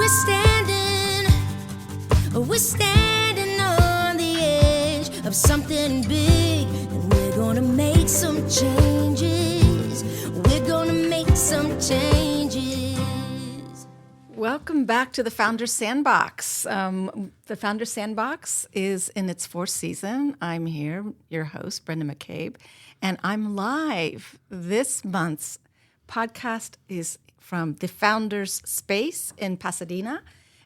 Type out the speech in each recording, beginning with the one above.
We're standing on the edge of something big, and we're gonna make some changes. We're gonna make some changes. Welcome back to the Founder Sandbox. The Founder Sandbox is in its fourth season. I'm here, your host, Brenda McCabe, and I'm live. This month's podcast is from the Founders Space in Pasadena,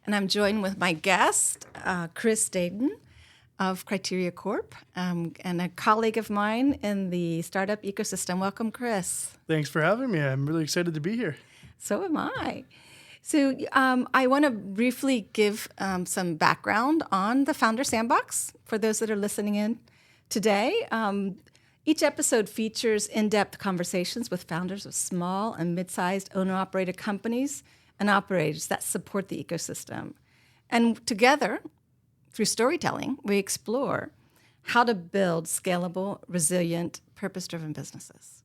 and I'm joined with my guest, Chris Daden of Criteria Corp, and a colleague of mine in the startup ecosystem. Welcome, Chris. Thanks for having me. I'm really excited to be here. So am I. So I want to briefly give some background on the Founder Sandbox for those that are listening in today. Each episode features in-depth conversations with founders of small and mid-sized owner-operated companies and operators that support the ecosystem. And together, through storytelling, we explore how to build scalable, resilient, purpose-driven businesses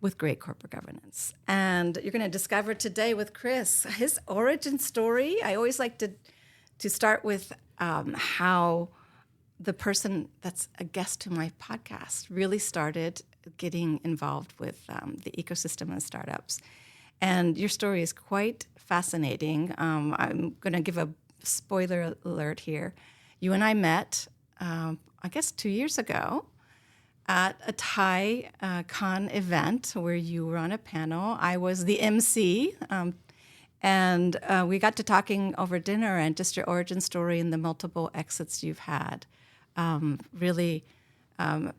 with great corporate governance. And you're going to discover today with Chris his origin story. I always like to start with how the person that's a guest to my podcast really started getting involved with the ecosystem and startups. And your story is quite fascinating. I'm going to give a spoiler alert here. You and I met, I guess, 2 years ago at a Thai con event where you were on a panel. I was the MC, and we got to talking over dinner and just your origin story and the multiple exits you've had. Really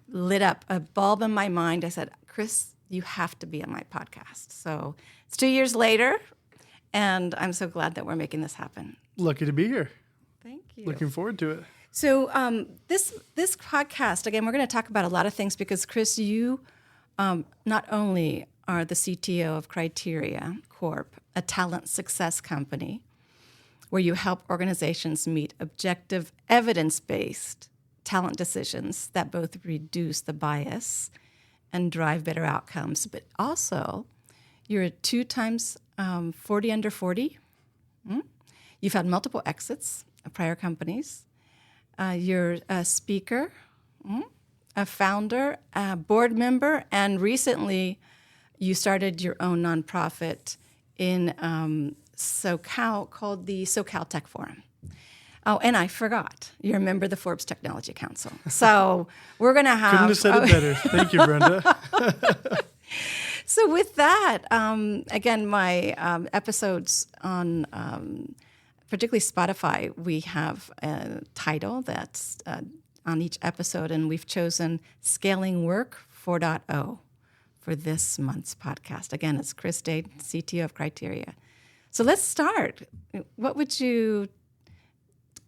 lit up a bulb in my mind. I said, Chris, you have to be on my podcast. So it's 2 years later, and I'm so glad that we're making this happen. Lucky to be here. Thank you. Looking forward to it. So this podcast, again, we're going to talk about a lot of things because, Chris, you not only are the CTO of Criteria Corp, a talent success company where you help organizations meet objective, evidence-based talent decisions that both reduce the bias and drive better outcomes, but also you're a 2 times 40 under 40. You've had multiple exits of prior companies. You're a speaker, a founder, a board member, and recently you started your own nonprofit in SoCal called the SoCal Tech Forum. Oh, and I forgot, you're a member of the Forbes Technology Council. So we're going to have... Couldn't have said it better. Thank you, Brenda. So with that, again, my episodes on particularly Spotify, we have a title that's on each episode, and we've chosen Scaling Work 4.0 for this month's podcast. Again, it's Chris Daden, CTO of Criteria. So let's start. What would you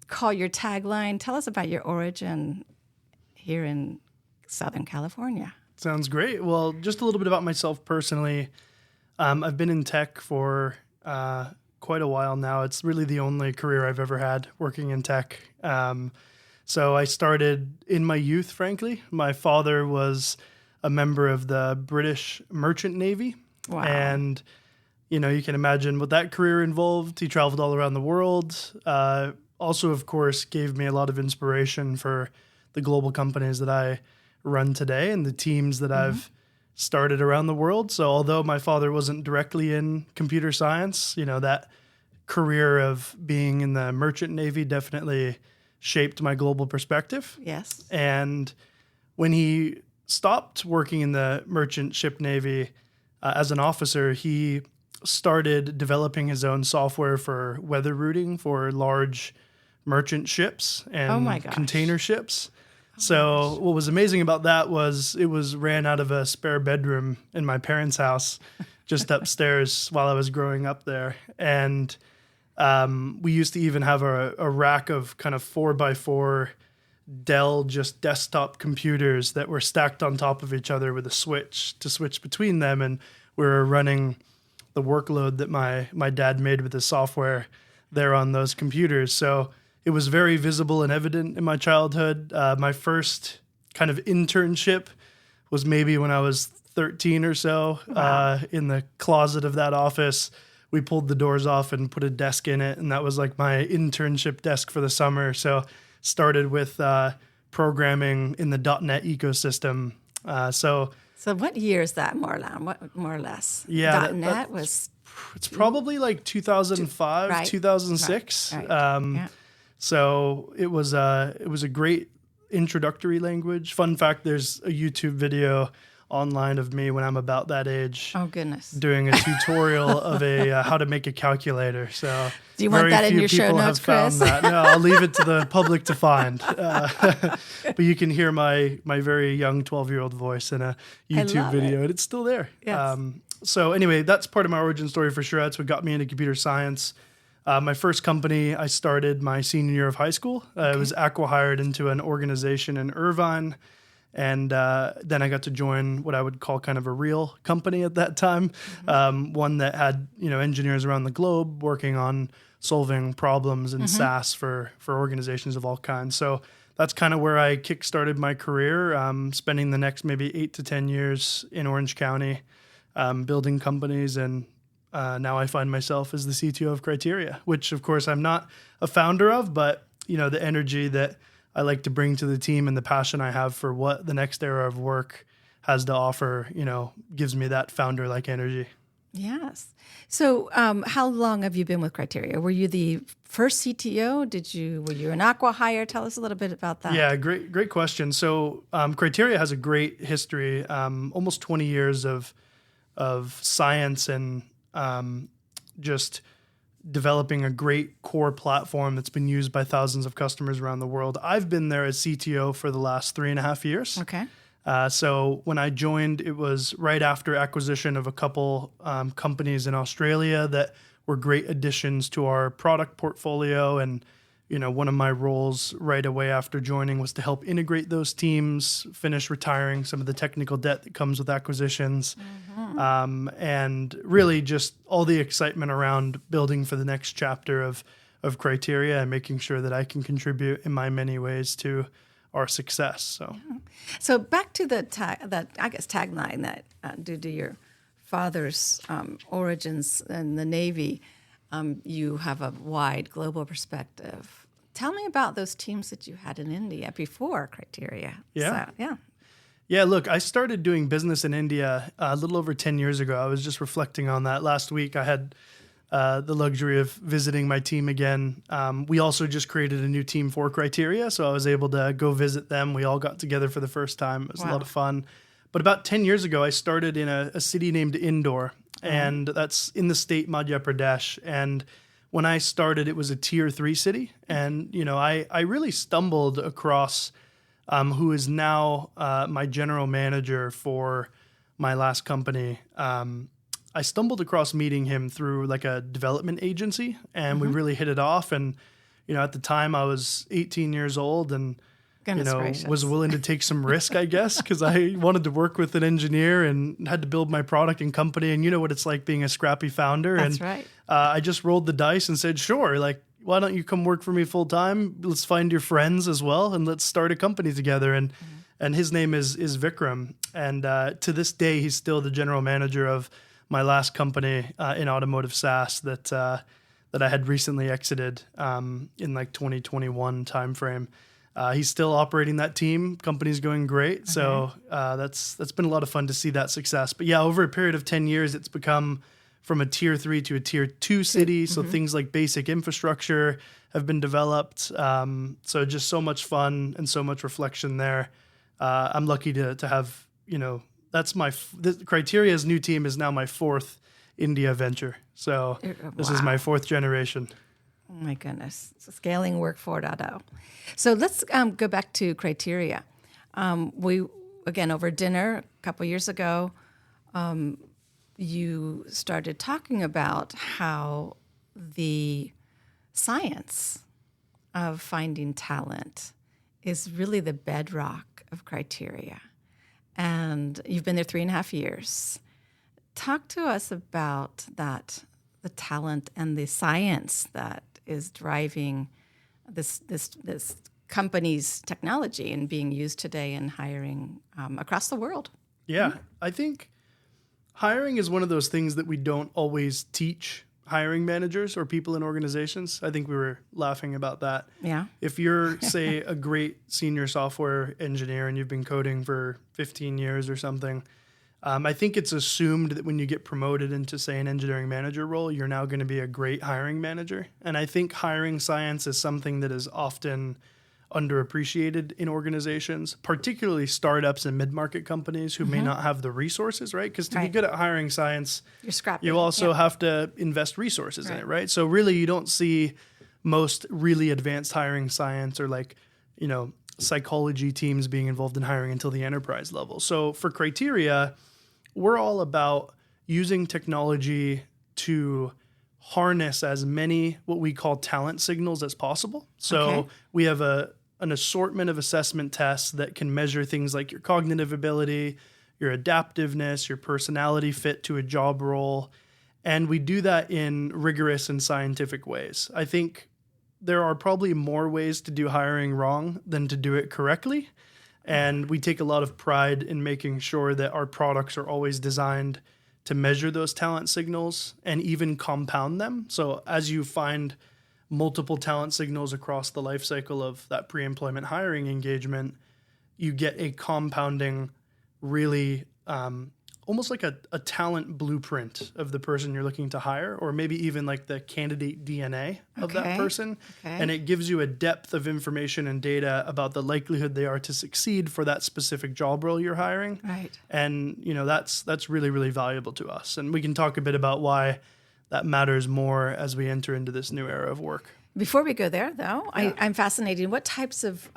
call your tagline? Tell us about your origin here in Southern California. Sounds great. Well, just a little bit about myself personally. I've been in tech for quite a while now. It's really the only career I've ever had working in tech. So I started in my youth, frankly. My father was a member of the British Merchant Navy. Wow. And, you know, you can imagine what that career involved. He traveled all around the world. Also, of course, gave me a lot of inspiration for the global companies that I run today and the teams that I've started around the world. So although my father wasn't directly in computer science, you know, that career of being in the Merchant Navy definitely shaped my global perspective. Yes. And when he stopped working in the Merchant Ship Navy as an officer, he started developing his own software for weather routing for large merchant ships and container ships. So what was amazing about that was it was ran out of a spare bedroom in my parents' house just upstairs while I was growing up there. And we used to even have a rack of kind of 4x4 Dell just desktop computers that were stacked on top of each other with a switch to switch between them. And we were running the workload that my dad made with his software there on those computers. So it was very visible and evident in my childhood. My first kind of internship was maybe when I was 13 or so, in the closet of that office we pulled the doors off and put a desk in it. And that was like my internship desk for the summer. So started with programming in the .NET ecosystem. So what year is that, more or less? Yeah, .NET was... It's probably like 2005, Right. 2006. Right. Yeah. So it was a great introductory language. Fun fact, there's a YouTube video online of me when I'm about that age. Oh, goodness. Doing a tutorial of how to make a calculator. So Do you want that in few your show people notes, have found Chris? that. No, I'll leave it to the public to find. But you can hear my very young 12-year-old voice in a YouTube love video, and it's still there. Yes. So anyway, that's part of my origin story for sure. That's what got me into computer science. My first company I started my senior year of high school. I was acqui-hired into an organization in Irvine. And then I got to join what I would call kind of a real company at that time, one that had engineers around the globe working on solving problems in SaaS for organizations of all kinds. So that's kind of where I kickstarted my career, spending the next maybe 8 to 10 years in Orange County, building companies. And now I find myself as the CTO of Criteria, which of course I'm not a founder of, but the energy that I like to bring to the team and the passion I have for what the next era of work has to offer, gives me that founder-like energy. Yes. So how long have you been with Criteria? Were you the first CTO? Were you an acqui-hire? Tell us a little bit about that. Yeah, great question. So Criteria has a great history, almost 20 years of science and just developing a great core platform that's been used by thousands of customers around the world. I've been there as CTO for the last 3.5 years. Okay. So when I joined, it was right after acquisition of a couple companies in Australia that were great additions to our product portfolio. And, one of my roles right away after joining was to help integrate those teams, finish retiring some of the technical debt that comes with acquisitions, and really just all the excitement around building for the next chapter of Criteria and making sure that I can contribute in my many ways to our success. So back to the tagline that due to your father's origins in the Navy, you have a wide global perspective. Tell me about those teams that you had in India before Criteria. Yeah. So, Yeah, look, I started doing business in India a little over 10 years ago. I was just reflecting on that last week. I had the luxury of visiting my team again. We also just created a new team for Criteria, so I was able to go visit them. We all got together for the first time. It was a lot of fun. But about 10 years ago, I started in a city named Indore, and that's in the state Madhya Pradesh. And when I started, it was a tier 3 city. And, I really stumbled across who is now my general manager for my last company. I stumbled across meeting him through like a development agency, and we really hit it off. And, at the time I was 18 years old and, was willing to take some risk, I guess, because I wanted to work with an engineer and had to build my product and company. And you know what it's like being a scrappy founder. That's and right. I just rolled the dice and said, sure, like, why don't you come work for me full time? Let's find your friends as well, and let's start a company together. And his name is Vikram. And to this day, he's still the general manager of my last company in automotive SaaS that I had recently exited in like 2021 timeframe. He's still operating that team. Company's going great. So that's been a lot of fun to see that success. But yeah, over a period of 10 years, it's become from a tier 3 to a tier 2 city. So things like basic infrastructure have been developed. So just so much fun and so much reflection there. I'm lucky to have, that's Criteria's new team is now my 4th India venture. So this is my 4th generation. Oh my goodness. So scaling work 4.0. So let's go back to Criteria. We, again, over dinner a couple years ago, you started talking about how the science of finding talent is really the bedrock of Criteria. And you've been there 3.5 years. Talk to us about that, the talent and the science that is driving this company's technology and being used today in hiring across the world. Yeah, I think hiring is one of those things that we don't always teach hiring managers or people in organizations. I think we were laughing about that. Yeah. If you're, say, a great senior software engineer and you've been coding for 15 years or something, I think it's assumed that when you get promoted into, say, an engineering manager role, you're now going to be a great hiring manager. And I think hiring science is something that is often underappreciated in organizations, particularly startups and mid-market companies who may not have the resources, right? Because to be good at hiring science, You're scrappy. you also have to invest resources in it, right? So really, you don't see most really advanced hiring science or like, psychology teams being involved in hiring until the enterprise level. So for Criteria, we're all about using technology to harness as many what we call talent signals as possible. So we have an assortment of assessment tests that can measure things like your cognitive ability, your adaptiveness, your personality fit to a job role. And we do that in rigorous and scientific ways. I think there are probably more ways to do hiring wrong than to do it correctly. And we take a lot of pride in making sure that our products are always designed to measure those talent signals and even compound them. So as you find multiple talent signals across the life cycle of that pre-employment hiring engagement, you get a compounding, really almost like a talent blueprint of the person you're looking to hire, or maybe even like the candidate DNA of that person. And it gives you a depth of information and data about the likelihood they are to succeed for that specific job role you're hiring. Right. And, that's really, really valuable to us. And we can talk a bit about why that matters more as we enter into this new era of work. Before we go there, though, I'm fascinated. What types of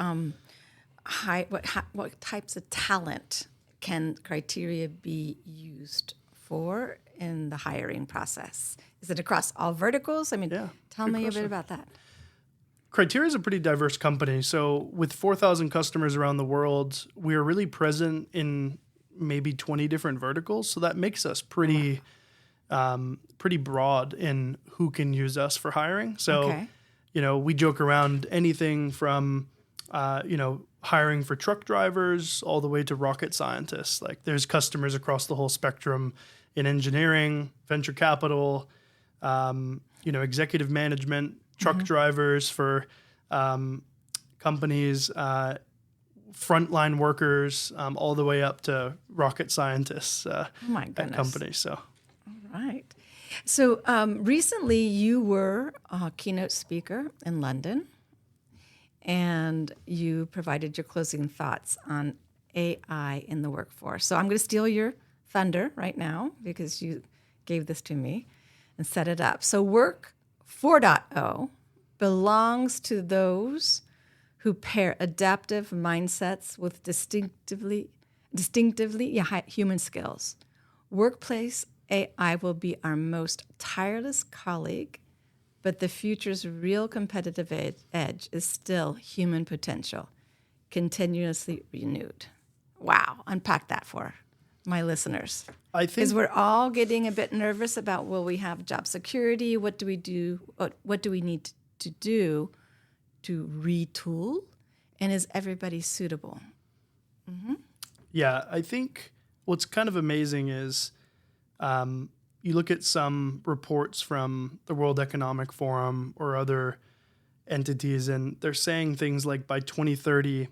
what types of talent can Criteria be used for in the hiring process? Is it across all verticals? I mean, tell me a bit about that. Criteria is a pretty diverse company. So with 4,000 customers around the world, we are really present in maybe 20 different verticals. So that makes us pretty broad in who can use us for hiring. So, we joke around anything from, hiring for truck drivers all the way to rocket scientists. Like there's customers across the whole spectrum in engineering, venture capital, executive management, truck drivers for companies, frontline workers, all the way up to rocket scientists at companies. So, all right. So recently you were a keynote speaker in London, and you provided your closing thoughts on AI in the workforce. So I'm going to steal your thunder right now because you gave this to me and set it up. So Work 4.0 belongs to those who pair adaptive mindsets with distinctively human skills. Workplace AI will be our most tireless colleague, but the future's real competitive edge is still human potential, continuously renewed. Wow, unpack that for my listeners. I think because we're all getting a bit nervous about, will we have job security? What do we do? What do we need to do to retool? And is everybody suitable? Mm-hmm. Yeah, I think what's kind of amazing is you look at some reports from the World Economic Forum or other entities, and they're saying things like by 2030,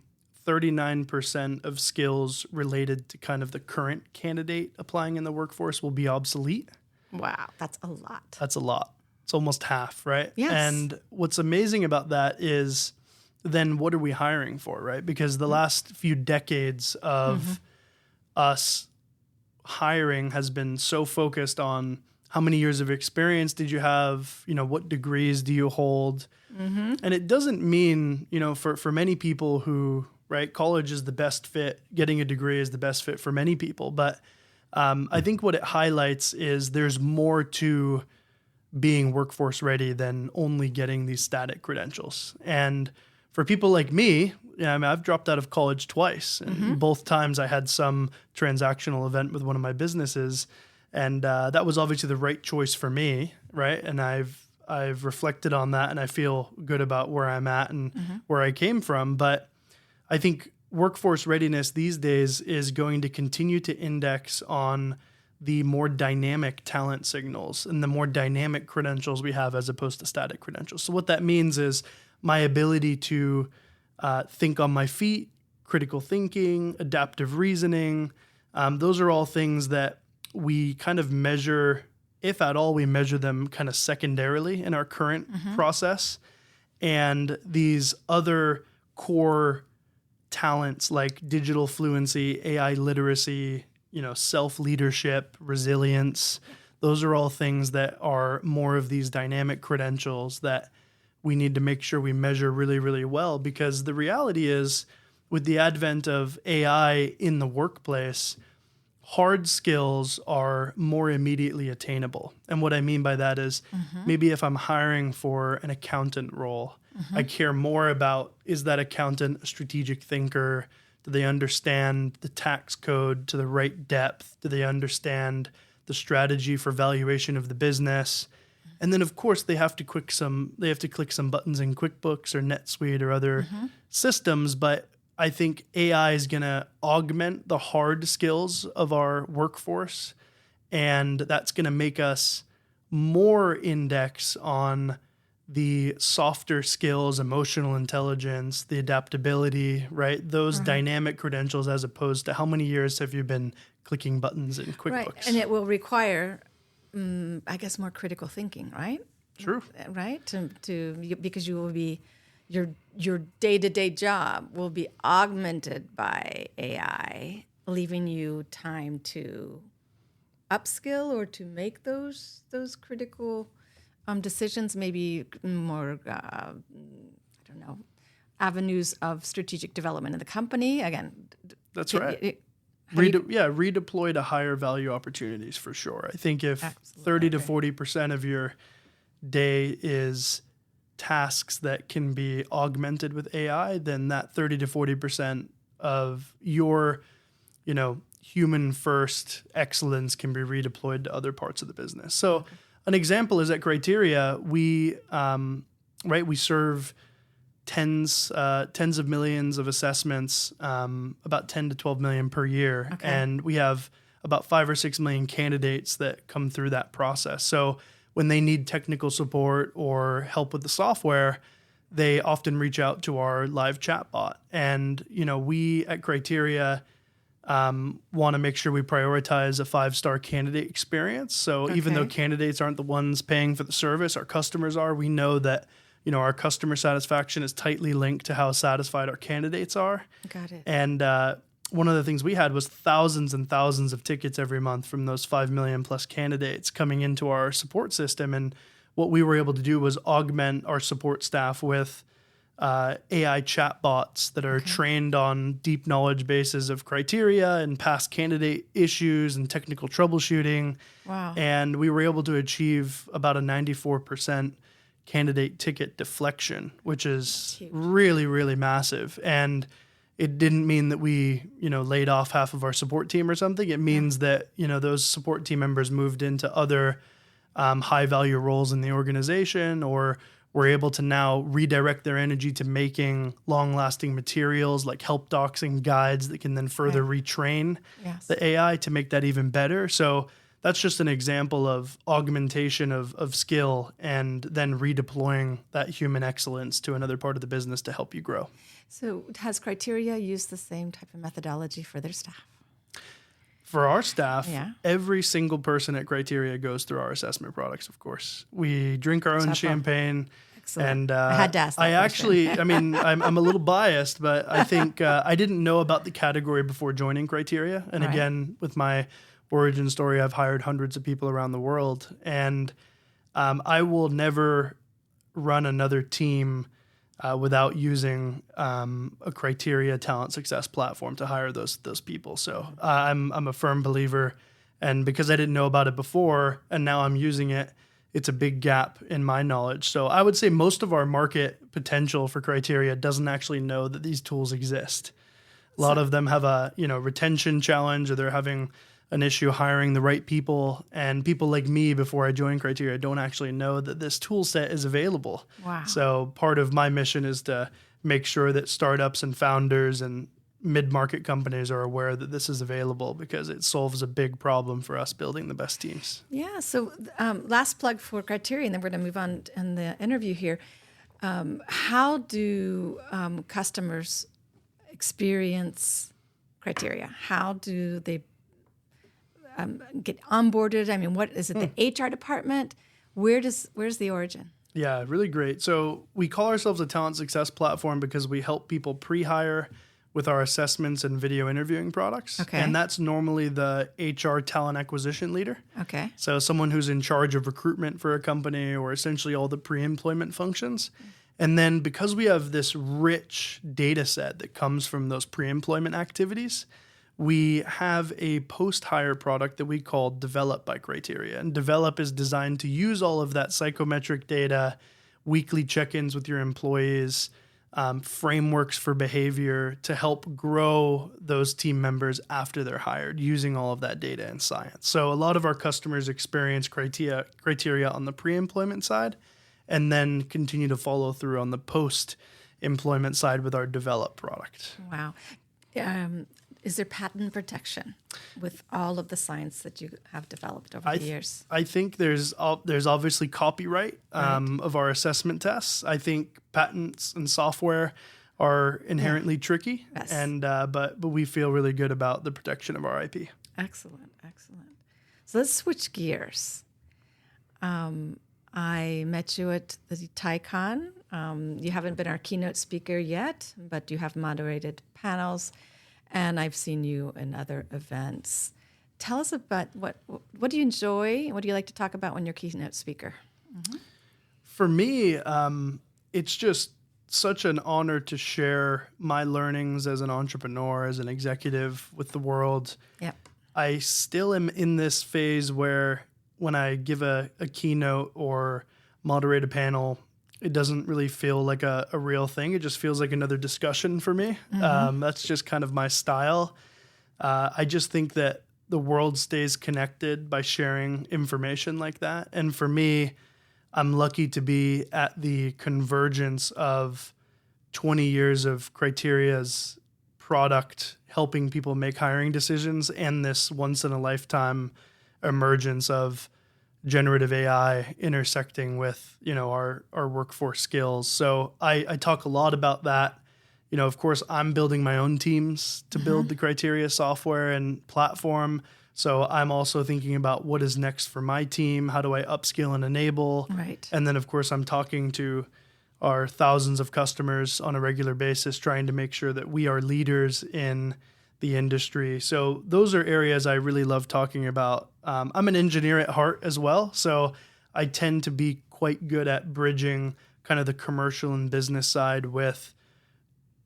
39% of skills related to kind of the current candidate applying in the workforce will be obsolete. Wow, that's a lot. That's a lot. It's almost half, right? Yes. And what's amazing about that is then what are we hiring for, right? Because the last few decades of us hiring has been so focused on how many years of experience did you have, what degrees do you hold? And it doesn't mean, for many people who, right, college is the best fit, getting a degree is the best fit for many people. But I think what it highlights is there's more to being workforce ready than only getting these static credentials. And for people like me, I've dropped out of college twice. And both times I had some transactional event with one of my businesses. And that was obviously the right choice for me, right? And I've reflected on that, and I feel good about where I'm at and where I came from. But I think workforce readiness these days is going to continue to index on the more dynamic talent signals and the more dynamic credentials we have as opposed to static credentials. So what that means is my ability to think on my feet, critical thinking, adaptive reasoning. Those are all things that we kind of measure, if at all, we measure them kind of secondarily in our current process. And these other core talents like digital fluency, AI literacy, self-leadership, resilience, those are all things that are more of these dynamic credentials that we need to make sure we measure really, really well. Because the reality is, with the advent of AI in the workplace, hard skills are more immediately attainable. And what I mean by that is maybe if I'm hiring for an accountant role, I care more about, is that accountant a strategic thinker? Do they understand the tax code to the right depth? Do they understand the strategy for valuation of the business? And then, of course, they have to click some buttons in QuickBooks or NetSuite or other systems. But I think AI is going to augment the hard skills of our workforce, and that's going to make us more index on the softer skills, emotional intelligence, the adaptability, right? Those dynamic credentials, as opposed to how many years have you been clicking buttons in QuickBooks? Right, and it will require, I guess, more critical thinking, right? True. Right, because you will be, your day-to-day job will be augmented by AI, leaving you time to upskill or to make those critical decisions, maybe more, avenues of strategic development in the company. Again, that's right. Redeploy to higher value opportunities for sure. I think if 30 to 40% of your day is tasks that can be augmented with AI, then that 30 to 40% of your, human first excellence can be redeployed to other parts of the business. So an example is at Criteria, we serve tens of millions of assessments, about 10 to 12 million per year. Okay. And we have about 5 or 6 million candidates that come through that process. So when they need technical support or help with the software, they often reach out to our live chatbot. And, we at Criteria want to make sure we prioritize a 5-star candidate experience. So even though candidates aren't the ones paying for the service, our customers are, we know that, our customer satisfaction is tightly linked to how satisfied our candidates are. Got it. And one of the things we had was thousands and thousands of tickets every month from those 5 million plus candidates coming into our support system. And what we were able to do was augment our support staff with AI chatbots that are trained on deep knowledge bases of criteria and past candidate issues and technical troubleshooting. Wow. And we were able to achieve about a 94% candidate ticket deflection, which is really, really massive. And it didn't mean that we, laid off half of our support team or something. It means that, those support team members moved into other high value roles in the organization, or were able to now redirect their energy to making long-lasting materials like help docs and guides that can then further retrain the AI to make that even better. So that's just an example of augmentation of skill and then redeploying that human excellence to another part of the business to help you grow. So has Criteria used the same type of methodology for their staff? For our staff, every single person at Criteria goes through our assessment products, of course. We drink our own champagne. Excellent. And I had to ask that question. I'm a little biased, but I think I didn't know about the category before joining Criteria. And again, with my origin story, I've hired hundreds of people around the world. And I will never run another team without using a Criteria talent success platform to hire those people. So I'm a firm believer, and because I didn't know about it before, and now I'm using it, it's a big gap in my knowledge. So I would say most of our market potential for Criteria doesn't actually know that these tools exist. A lot of them have a retention challenge, or they're having an issue hiring the right people, and people like me before I joined Criteria don't actually know that this tool set is available. Wow. So part of my mission is to make sure that startups and founders and mid-market companies are aware that this is available because it solves a big problem for us building the best teams. Yeah. So last plug for Criteria, and then we're going to move on in the interview here. How do customers experience Criteria? How do they get onboarded? I mean, what is it? The HR department? Where's the origin? Yeah, really great. So we call ourselves a talent success platform because we help people pre-hire with our assessments and video interviewing products. Okay. And that's normally the HR talent acquisition leader. Okay. So someone who's in charge of recruitment for a company or essentially all the pre-employment functions. And then because we have this rich data set that comes from those pre-employment activities, we have a post-hire product that we call Develop by Criteria. And Develop is designed to use all of that psychometric data, weekly check-ins with your employees, frameworks for behavior to help grow those team members after they're hired using all of that data and science. So a lot of our customers experience criteria on the pre-employment side and then continue to follow through on the post-employment side with our Develop product. Wow. Is there patent protection with all of the science that you have developed over the years? I think there's obviously copyright of our assessment tests. I think patents and software are inherently tricky, Yes. and but we feel really good about the protection of our IP. Excellent. So let's switch gears. I met you at the TiCon. You haven't been our keynote speaker yet, but you have moderated panels. And I've seen you in other events. Tell us about what do you enjoy? What do you like to talk about when you're a keynote speaker? Mm-hmm. For me, it's just such an honor to share my learnings as an entrepreneur, as an executive with the world. Yep. I still am in this phase where when I give a keynote or moderate a panel, it doesn't really feel like a real thing. It just feels like another discussion for me. Mm-hmm. That's just kind of my style. I just think that the world stays connected by sharing information like that. And for me, I'm lucky to be at the convergence of 20 years of Criteria's product helping people make hiring decisions and this once-in-a-lifetime emergence of generative AI intersecting with, our workforce skills. So I talk a lot about that. Of course, I'm building my own teams to build the Criteria software and platform. So I'm also thinking about what is next for my team. How do I upskill and enable? Right. And then, of course, I'm talking to our thousands of customers on a regular basis, trying to make sure that we are leaders in the industry. So those are areas I really love talking about. I'm an engineer at heart as well, so I tend to be quite good at bridging kind of the commercial and business side with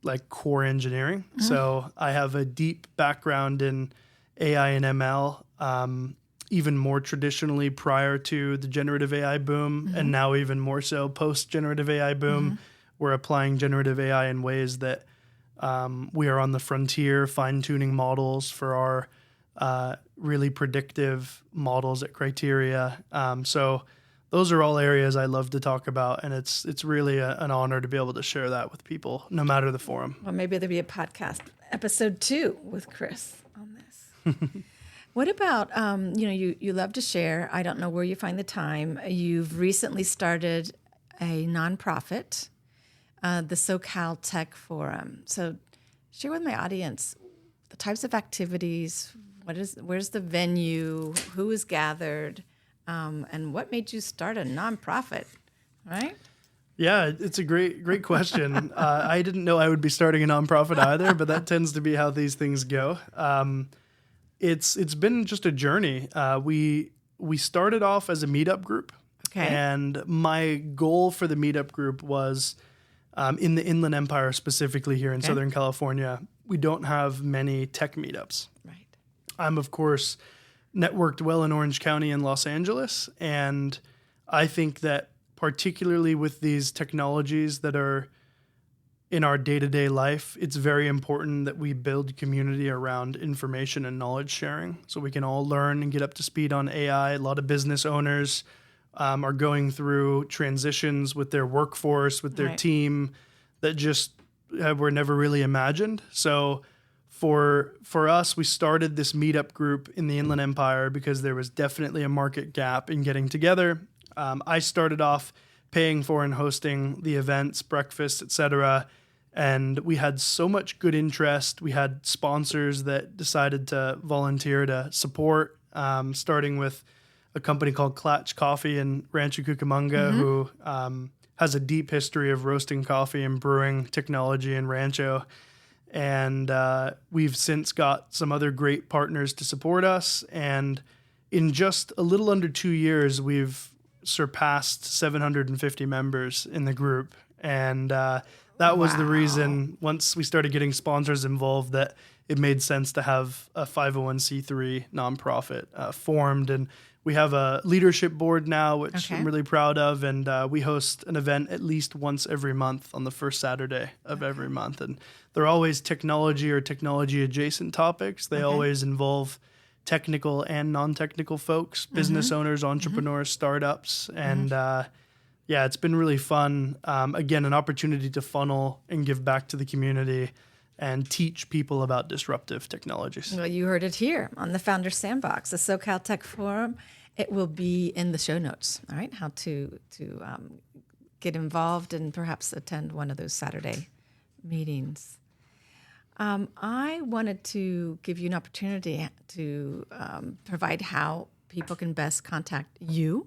like core engineering. Mm-hmm. So I have a deep background in AI and ML, even more traditionally prior to the generative AI boom, and now even more so post-generative AI boom. We're applying generative AI in ways that we are on the frontier, fine-tuning models for our really predictive models at Criteria. So those are all areas I love to talk about, and it's really an honor to be able to share that with people, no matter the forum. Well, maybe there'll be a podcast, episode 2 with Chris on this. What about, you love to share. I don't know where you find the time. You've recently started a nonprofit, the SoCal Tech Forum. So share with my audience the types of activities, where's the venue, who is gathered, and what made you start a nonprofit, right? Yeah, it's a great question. I didn't know I would be starting a nonprofit either, but that tends to be how these things go. It's been just a journey. We started off as a meetup group. Okay. And my goal for the meetup group was in the Inland Empire, specifically here in Southern California, we don't have many tech meetups. Right. I'm, of course, networked well in Orange County and Los Angeles. And I think that particularly with these technologies that are in our day-to-day life, it's very important that we build community around information and knowledge sharing so we can all learn and get up to speed on AI. A lot of business owners are going through transitions with their workforce, with their team that just were never really imagined. So For us, we started this meetup group in the Inland Empire because there was definitely a market gap in getting together. I started off paying for and hosting the events, breakfast, etc. And we had so much good interest. We had sponsors that decided to volunteer to support, starting with a company called Clatch Coffee in Rancho Cucamonga, who has a deep history of roasting coffee and brewing technology in Rancho. And we've since got some other great partners to support us. And in just a little under 2 years, we've surpassed 750 members in the group. And that was the reason, once we started getting sponsors involved, that it made sense to have a 501c3 nonprofit formed. And we have a leadership board now, which I'm really proud of. And we host an event at least once every month on the first Saturday of every month. And they're always technology or technology adjacent topics. They always involve technical and non-technical folks, business owners, entrepreneurs, startups. And yeah, it's been really fun. Again, an opportunity to funnel and give back to the community and teach people about disruptive technologies. Well, you heard it here on the Founder Sandbox, the SoCal Tech Forum. It will be in the show notes, all right, how to get involved and perhaps attend one of those Saturday meetings. I wanted to give you an opportunity to provide how people can best contact you,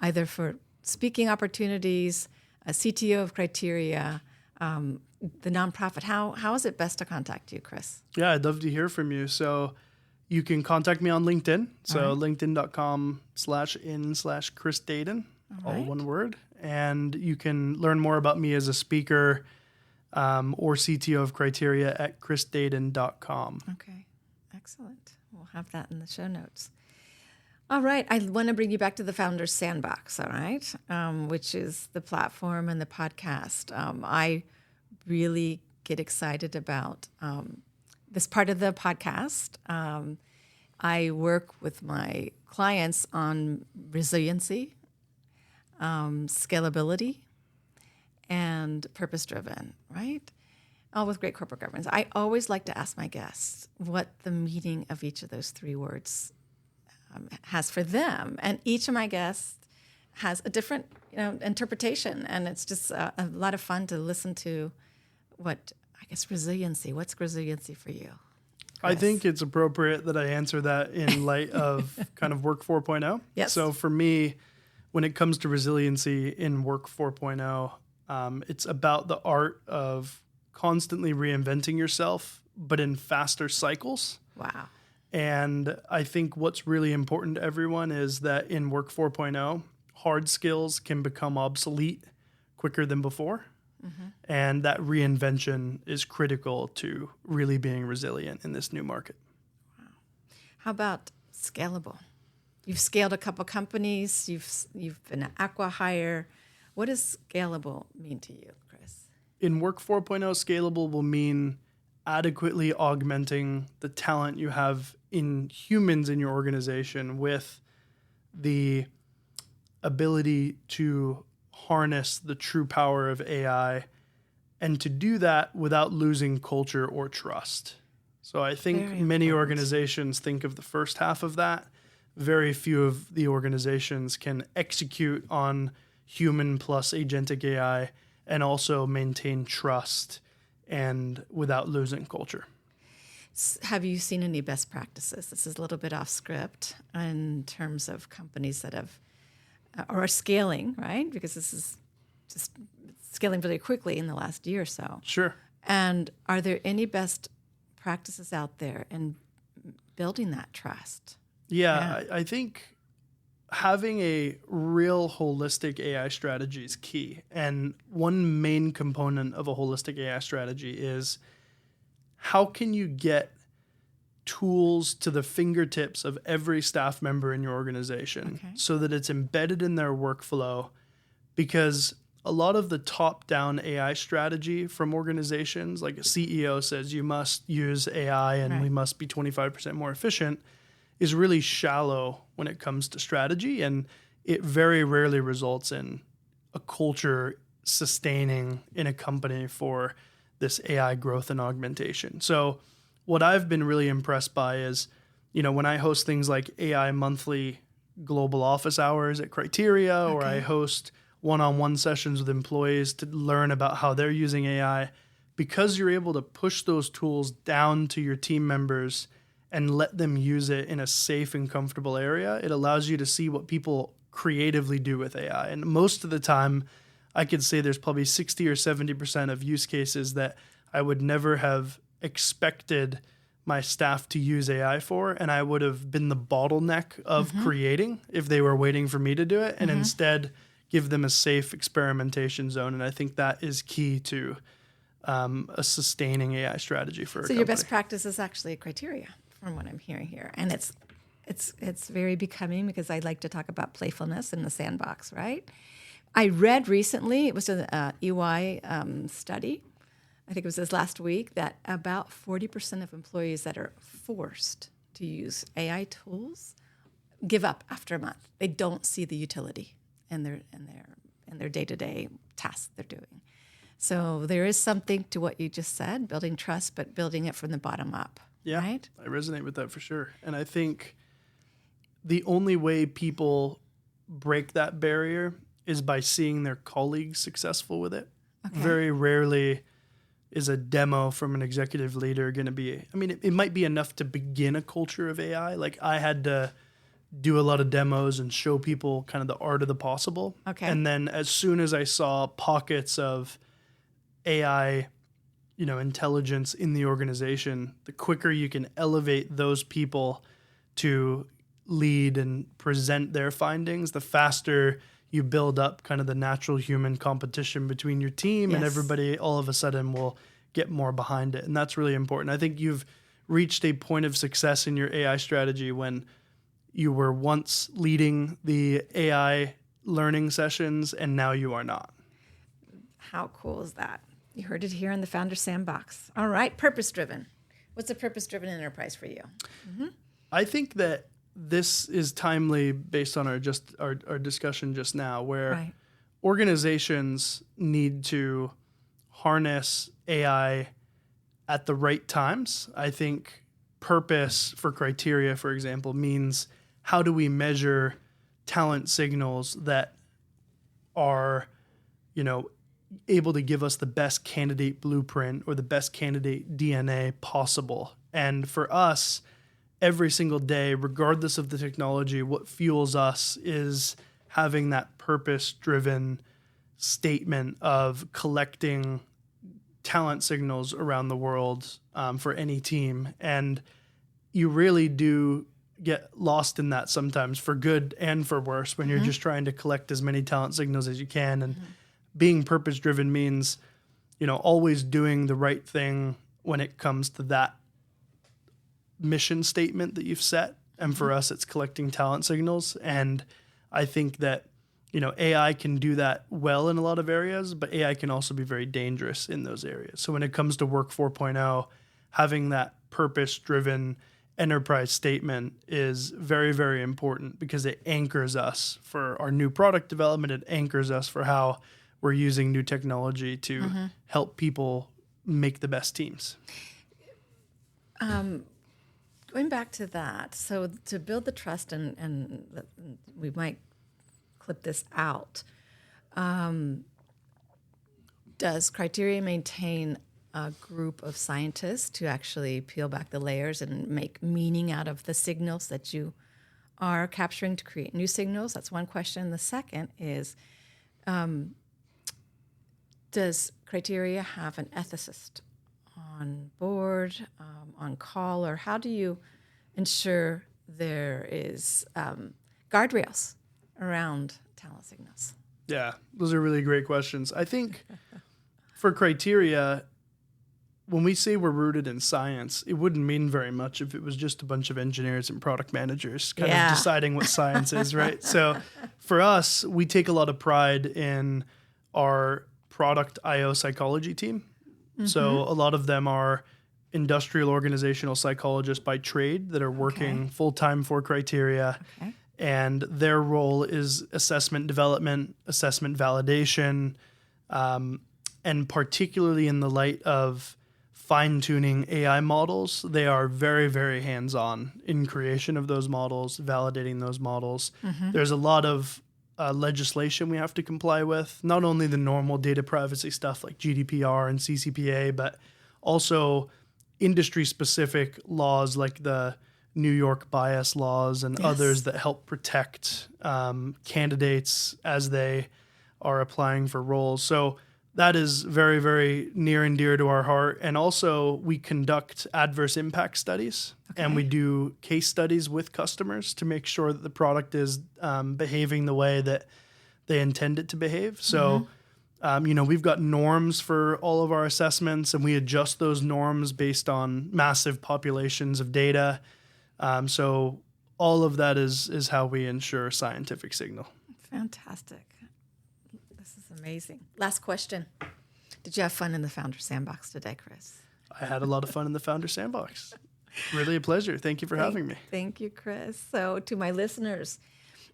either for speaking opportunities, a CTO of Criteria, the nonprofit. How is it best to contact you, Chris? Yeah, I'd love to hear from you. So you can contact me on LinkedIn. So linkedin.com/in/Chris Daden, all one word. And you can learn more about me as a speaker or CTO of Criteria at chrisdaden.com. Okay, excellent. We'll have that in the show notes. All right, I want to bring you back to the Founder Sandbox, all right, which is the platform and the podcast. I really get excited about this part of the podcast. I work with my clients on resiliency, scalability, and purpose-driven, right? All with great corporate governance. I always like to ask my guests what the meaning of each of those three words has for them. And each of my guests has a different interpretation. And it's just a lot of fun to listen to resiliency. What's resiliency for you, Chris? I think it's appropriate that I answer that in light of kind of Work 4.0. Yes. So for me, when it comes to resiliency in Work 4.0, it's about the art of constantly reinventing yourself, but in faster cycles. Wow. And I think what's really important to everyone is that in Work 4.0, hard skills can become obsolete quicker than before. And that reinvention is critical to really being resilient in this new market. Wow. How about scalable? You've scaled a couple companies. You've been an acqui-hire. What does scalable mean to you, Chris? In Work 4.0, scalable will mean adequately augmenting the talent you have in humans in your organization with the ability to harness the true power of AI, and to do that without losing culture or trust. So I think many organizations think of the first half of that. Very few of the organizations can execute on human plus agentic AI and also maintain trust and without losing culture. Have you seen any best practices? This is a little bit off script in terms of companies that have or are scaling, right? Because this is just scaling really quickly in the last year or so. Sure. And are there any best practices out there in building that trust? Yeah. I think having a real holistic AI strategy is key. And one main component of a holistic AI strategy is how can you get tools to the fingertips of every staff member in your organization so that it's embedded in their workflow? Because a lot of the top-down AI strategy from organizations, like a CEO says you must use AI and we must be 25% more efficient, is really shallow when it comes to strategy, and it very rarely results in a culture sustaining in a company for this AI growth and augmentation. So what I've been really impressed by is, when I host things like AI monthly global office hours at Criteria, or I host one-on-one sessions with employees to learn about how they're using AI, because you're able to push those tools down to your team members and let them use it in a safe and comfortable area, it allows you to see what people creatively do with AI. And most of the time, I could say there's probably 60 or 70% of use cases that I would never have expected my staff to use AI for, and I would have been the bottleneck of creating if they were waiting for me to do it, and instead give them a safe experimentation zone. And I think that is key to a sustaining AI strategy for a company. So your best practice is actually a Criteria, from what I'm hearing here, and it's very becoming, because I like to talk about playfulness in the sandbox, right? I read recently, it was an EY study, I think it was this last week, that about 40% of employees that are forced to use AI tools give up after a month. They don't see the utility in their day-to-day tasks they're doing. So there is something to what you just said, building trust, but building it from the bottom up. Yeah, right? I resonate with that for sure. And I think the only way people break that barrier is by seeing their colleagues successful with it. Okay. Very rarely is a demo from an executive leader going to be, it might be enough to begin a culture of AI. Like, I had to do a lot of demos and show people kind of the art of the possible. Okay. And then as soon as I saw pockets of AI, intelligence in the organization, the quicker you can elevate those people to lead and present their findings, the faster you build up kind of the natural human competition between your team, and everybody all of a sudden will get more behind it. And that's really important. I think you've reached a point of success in your AI strategy when you were once leading the AI learning sessions and now you are not. How cool is that? You heard it here in the Founder Sandbox. All right, purpose-driven. What's a purpose-driven enterprise for you? Mm-hmm. I think that this is timely based on our discussion just now, where organizations need to harness AI at the right times. I think purpose for Criteria, for example, means how do we measure talent signals that are, able to give us the best candidate blueprint or the best candidate DNA possible. And for us, every single day, regardless of the technology, what fuels us is having that purpose-driven statement of collecting talent signals around the world for any team. And you really do get lost in that sometimes, for good and for worse, when you're just trying to collect as many talent signals as you can. And being purpose-driven means, always doing the right thing when it comes to that mission statement that you've set. And for us, it's collecting talent signals. And I think that, AI can do that well in a lot of areas, but AI can also be very dangerous in those areas. So when it comes to Work 4.0, having that purpose-driven enterprise statement is very, very important, because it anchors us for our new product development. It anchors us for how we're using new technology to help people make the best teams. Going back to that, so to build the trust, and we might clip this out, does Criteria maintain a group of scientists to actually peel back the layers and make meaning out of the signals that you are capturing to create new signals? That's one question. The second is, does Criteria have an ethicist on board, on call, or how do you ensure there is guardrails around talent signals? Yeah, those are really great questions. I think for Criteria, when we say we're rooted in science, it wouldn't mean very much if it was just a bunch of engineers and product managers kind of deciding what science is, right? So for us, we take a lot of pride in our product IO psychology team. So a lot of them are industrial organizational psychologists by trade that are working full-time for Criteria. And their role is assessment development, assessment validation, and particularly in the light of fine-tuning AI models. They are very, very hands-on in creation of those models, validating those models. There's a lot of legislation we have to comply with, not only the normal data privacy stuff like GDPR and CCPA, but also industry-specific laws like the New York bias laws and others that help protect candidates as they are applying for roles. So that is very, very near and dear to our heart. And also we conduct adverse impact studies and we do case studies with customers to make sure that the product is behaving the way that they intend it to behave. So, we've got norms for all of our assessments and we adjust those norms based on massive populations of data. So all of that is how we ensure scientific signal. Fantastic. This is amazing. Last question. Did you have fun in the Founder Sandbox today, Chris? I had a lot of fun in the Founder Sandbox. Really a pleasure. Thank you for having me. Thank you, Chris. So to my listeners,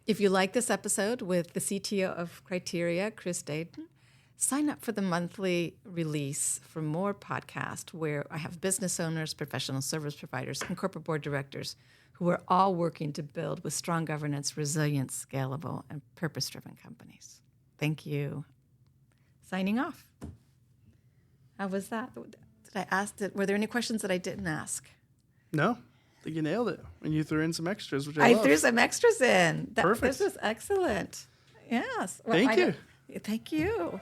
if you like this episode with the CTO of Criteria, Chris Daden, sign up for the monthly release for more podcasts where I have business owners, professional service providers, and corporate board directors who are all working to build with strong governance, resilient, scalable, and purpose-driven companies. Thank you. Signing off. How was that? Were there any questions that I didn't ask? No, I think you nailed it. And you threw in some extras, which I love. threw some extras in. Perfect. This was excellent. Yes. Thank you. Thank you.